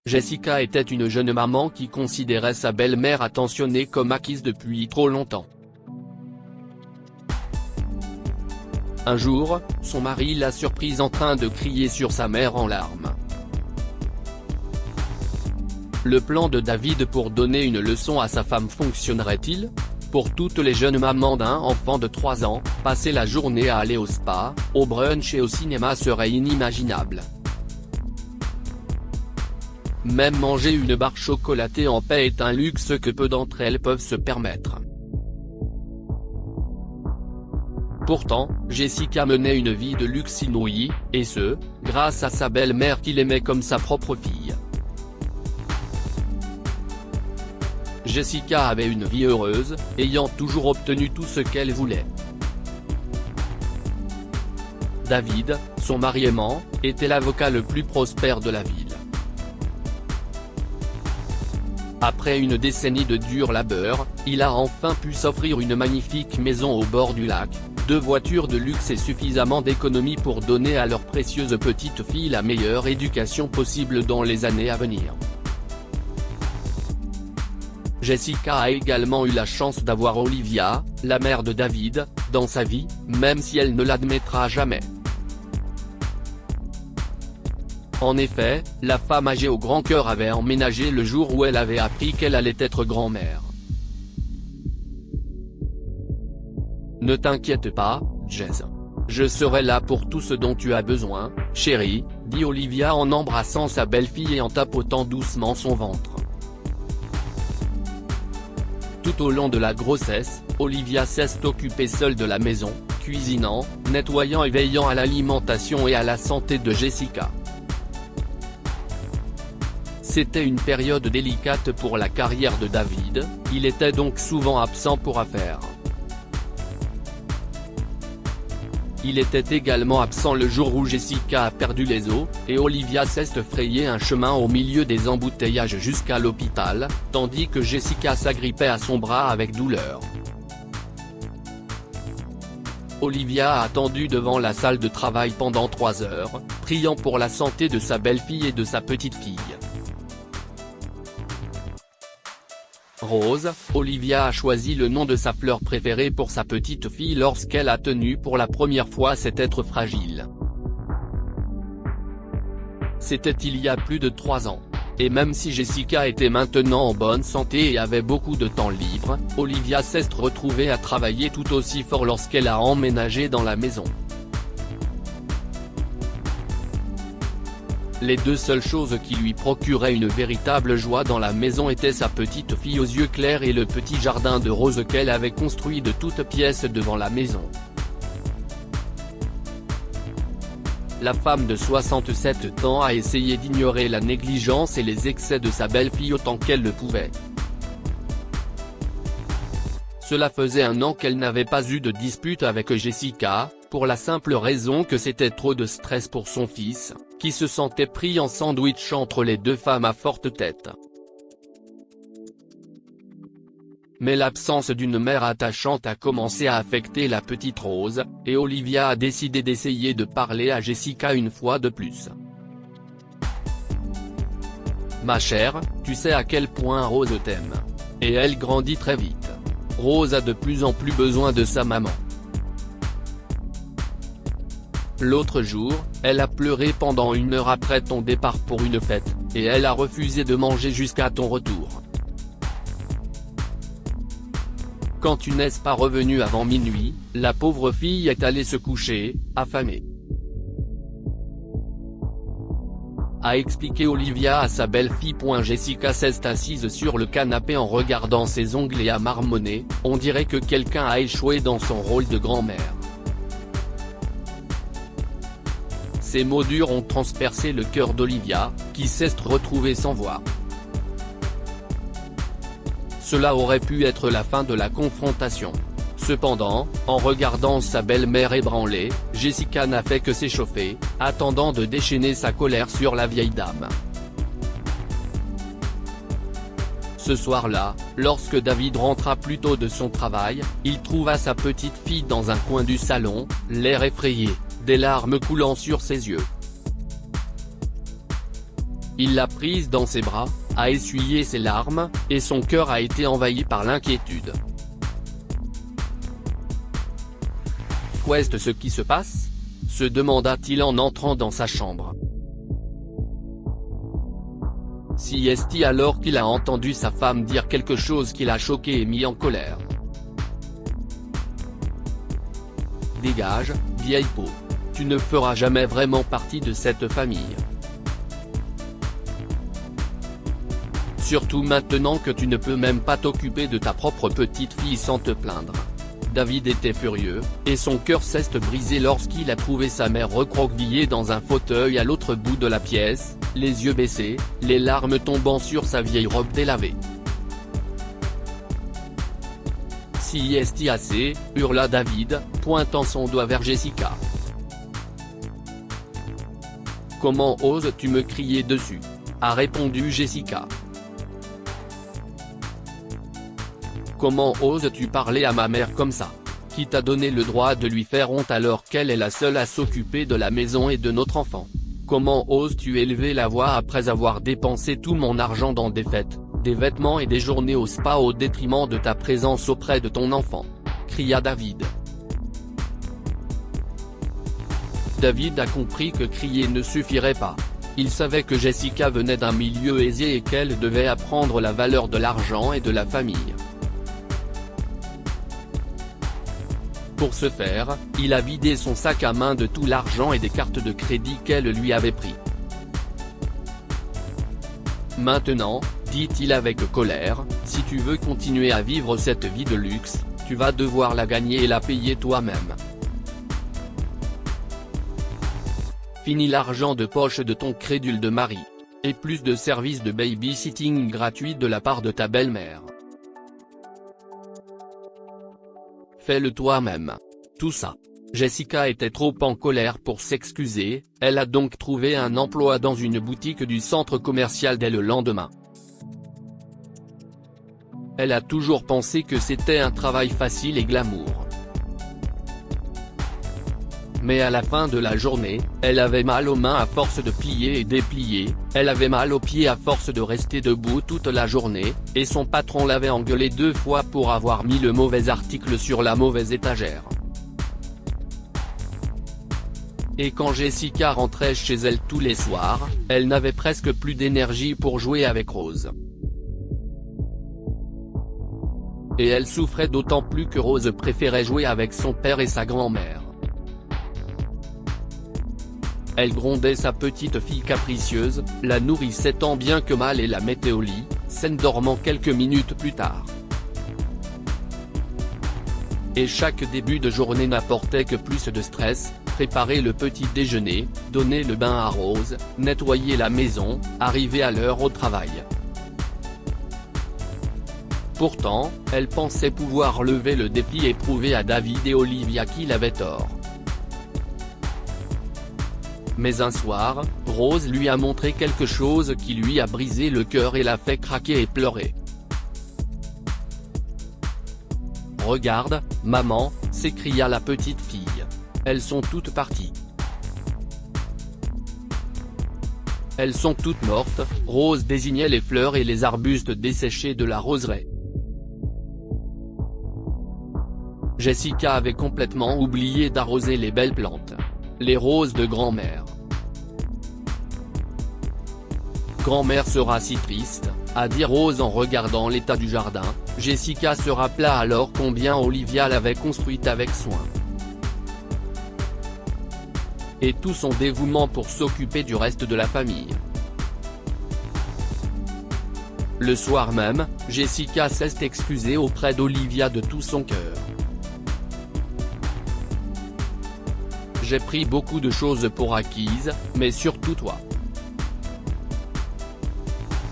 Jessica était une jeune maman qui considérait sa belle-mère attentionnée comme acquise depuis trop longtemps. Un jour, son mari l'a surprise en train de crier sur sa mère en larmes. Le plan de David pour donner une leçon à sa femme fonctionnerait-il? Pour toutes les jeunes mamans d'un enfant de 3 ans, passer la journée à aller au spa, au brunch et au cinéma serait inimaginable. Même manger une barre chocolatée en paix est un luxe que peu d'entre elles peuvent se permettre. Pourtant, Jessica menait une vie de luxe inouïe, et ce, grâce à sa belle-mère qu'il aimait comme sa propre fille. Jessica avait une vie heureuse, ayant toujours obtenu tout ce qu'elle voulait. David, son mari aimant, était l'avocat le plus prospère de la ville. Après une décennie de dur labeur, il a enfin pu s'offrir une magnifique maison au bord du lac, 2 voitures de luxe et suffisamment d'économie pour donner à leur précieuse petite fille la meilleure éducation possible dans les années à venir. Jessica a également eu la chance d'avoir Olivia, la mère de David, dans sa vie, même si elle ne l'admettra jamais. En effet, la femme âgée au grand cœur avait emménagé le jour où elle avait appris qu'elle allait être grand-mère. Ne t'inquiète pas, Jess. Je serai là pour tout ce dont tu as besoin, chérie, dit Olivia en embrassant sa belle-fille et en tapotant doucement son ventre. Tout au long de la grossesse, Olivia s'est occupée seule de la maison, cuisinant, nettoyant et veillant à l'alimentation et à la santé de Jessica. C'était une période délicate pour la carrière de David, il était donc souvent absent pour affaires. Il était également absent le jour où Jessica a perdu les os, et Olivia s'est frayé un chemin au milieu des embouteillages jusqu'à l'hôpital, tandis que Jessica s'agrippait à son bras avec douleur. Olivia a attendu devant la salle de travail pendant 3 heures, priant pour la santé de sa belle-fille et de sa petite-fille. Rose, Olivia a choisi le nom de sa fleur préférée pour sa petite fille lorsqu'elle a tenu pour la première fois cet être fragile. C'était il y a plus de 3 ans. Et même si Jessica était maintenant en bonne santé et avait beaucoup de temps libre, Olivia s'est retrouvée à travailler tout aussi fort lorsqu'elle a emménagé dans la maison. Les 2 seules choses qui lui procuraient une véritable joie dans la maison étaient sa petite fille aux yeux clairs et le petit jardin de roses qu'elle avait construit de toutes pièces devant la maison. La femme de 67 ans a essayé d'ignorer la négligence et les excès de sa belle-fille autant qu'elle le pouvait. Cela faisait 1 an qu'elle n'avait pas eu de dispute avec Jessica, pour la simple raison que c'était trop de stress pour son fils, qui se sentait pris en sandwich entre les 2 femmes à forte tête. Mais l'absence d'une mère attachante a commencé à affecter la petite Rose, et Olivia a décidé d'essayer de parler à Jessica une fois de plus. Ma chère, tu sais à quel point Rose t'aime. Et elle grandit très vite. Rose a de plus en plus besoin de sa maman. L'autre jour, elle a pleuré pendant 1 heure après ton départ pour une fête, et elle a refusé de manger jusqu'à ton retour. Quand tu n'es pas revenu avant minuit, la pauvre fille est allée se coucher, affamée. A expliqué Olivia à sa belle-fille. Jessica s'est assise sur le canapé en regardant ses ongles et a marmonné, on dirait que quelqu'un a échoué dans son rôle de grand-mère. Ces mots durs ont transpercé le cœur d'Olivia, qui s'est retrouvée sans voix. Cela aurait pu être la fin de la confrontation. Cependant, en regardant sa belle-mère ébranlée, Jessica n'a fait que s'échauffer, attendant de déchaîner sa colère sur la vieille dame. Ce soir-là, lorsque David rentra plus tôt de son travail, il trouva sa petite fille dans un coin du salon, l'air effrayé, des larmes coulant sur ses yeux. Il l'a prise dans ses bras, a essuyé ses larmes, et son cœur a été envahi par l'inquiétude. Qu'est-ce qui se passe ? Se demanda-t-il en entrant dans sa chambre. Si est alors qu'il a entendu sa femme dire quelque chose qui l'a choqué et mis en colère. Dégage, vieille peau. Tu ne feras jamais vraiment partie de cette famille. Surtout maintenant que tu ne peux même pas t'occuper de ta propre petite fille sans te plaindre. David était furieux, et son cœur s'est brisé lorsqu'il a trouvé sa mère recroquevillée dans un fauteuil à l'autre bout de la pièce, les yeux baissés, les larmes tombant sur sa vieille robe délavée. Si est assez, hurla David, pointant son doigt vers Jessica. Comment oses-tu me crier dessus ? A répondu Jessica. Comment oses-tu parler à ma mère comme ça ? Qui t'a donné le droit de lui faire honte alors qu'elle est la seule à s'occuper de la maison et de notre enfant ? Comment oses-tu élever la voix après avoir dépensé tout mon argent dans des fêtes, des vêtements et des journées au spa au détriment de ta présence auprès de ton enfant ? Cria David. David a compris que crier ne suffirait pas. Il savait que Jessica venait d'un milieu aisé et qu'elle devait apprendre la valeur de l'argent et de la famille. Pour ce faire, il a vidé son sac à main de tout l'argent et des cartes de crédit qu'elle lui avait pris. Maintenant, dit-il avec colère, si tu veux continuer à vivre cette vie de luxe, tu vas devoir la gagner et la payer toi-même. Fini l'argent de poche de ton crédule de mari. Et plus de services de babysitting gratuits de la part de ta belle-mère. Fais-le toi-même. Tout ça. Jessica était trop en colère pour s'excuser, elle a donc trouvé un emploi dans une boutique du centre commercial dès le lendemain. Elle a toujours pensé que c'était un travail facile et glamour. Mais à la fin de la journée, elle avait mal aux mains à force de plier et déplier, elle avait mal aux pieds à force de rester debout toute la journée, et son patron l'avait engueulée 2 fois pour avoir mis le mauvais article sur la mauvaise étagère. Et quand Jessica rentrait chez elle tous les soirs, elle n'avait presque plus d'énergie pour jouer avec Rose. Et elle souffrait d'autant plus que Rose préférait jouer avec son père et sa grand-mère. Elle grondait sa petite fille capricieuse, la nourrissait tant bien que mal et la mettait au lit, s'endormant quelques minutes plus tard. Et chaque début de journée n'apportait que plus de stress, préparer le petit déjeuner, donner le bain à Rose, nettoyer la maison, arriver à l'heure au travail. Pourtant, elle pensait pouvoir lever le défi et prouver à David et Olivia qu'il avait tort. Mais un soir, Rose lui a montré quelque chose qui lui a brisé le cœur et l'a fait craquer et pleurer. « Regarde, maman », s'écria la petite fille. « Elles sont toutes parties. Elles sont toutes mortes », Rose désignait les fleurs et les arbustes desséchés de la roseraie. Jessica avait complètement oublié d'arroser les belles plantes. Les roses de grand-mère. Grand-mère sera si triste, a dit Rose en regardant l'état du jardin. Jessica se rappela alors combien Olivia l'avait construite avec soin. Et tout son dévouement pour s'occuper du reste de la famille. Le soir même, Jessica s'est excusée auprès d'Olivia de tout son cœur. J'ai pris beaucoup de choses pour acquises, mais surtout toi.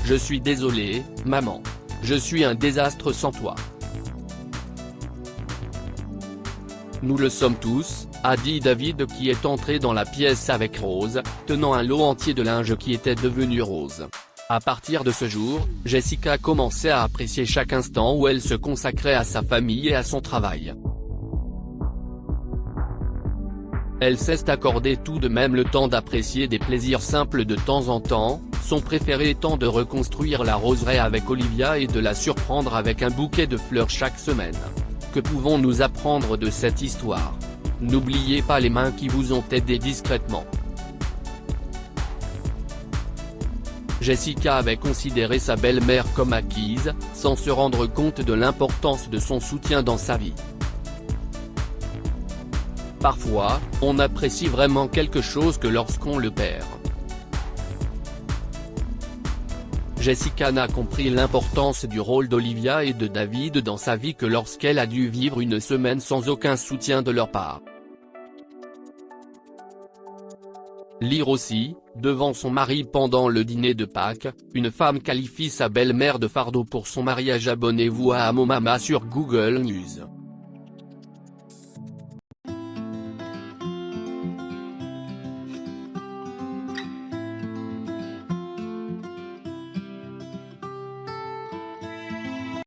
Je suis désolée, maman. Je suis un désastre sans toi. Nous le sommes tous, a dit David qui est entré dans la pièce avec Rose, tenant un lot entier de linge qui était devenu rose. À partir de ce jour, Jessica commençait à apprécier chaque instant où elle se consacrait à sa famille et à son travail. Elle s'est accordé tout de même le temps d'apprécier des plaisirs simples de temps en temps, son préféré étant de reconstruire la roseraie avec Olivia et de la surprendre avec un bouquet de fleurs chaque semaine. Que pouvons-nous apprendre de cette histoire? N'oubliez pas les mains qui vous ont aidé discrètement. Jessica avait considéré sa belle-mère comme acquise, sans se rendre compte de l'importance de son soutien dans sa vie. Parfois, on apprécie vraiment quelque chose que lorsqu'on le perd. Jessica n'a compris l'importance du rôle d'Olivia et de David dans sa vie que lorsqu'elle a dû vivre une semaine sans aucun soutien de leur part. Lire aussi, devant son mari pendant le dîner de Pâques, une femme qualifie sa belle-mère de fardeau pour son mariage. Abonnez-vous à Amomama sur Google News.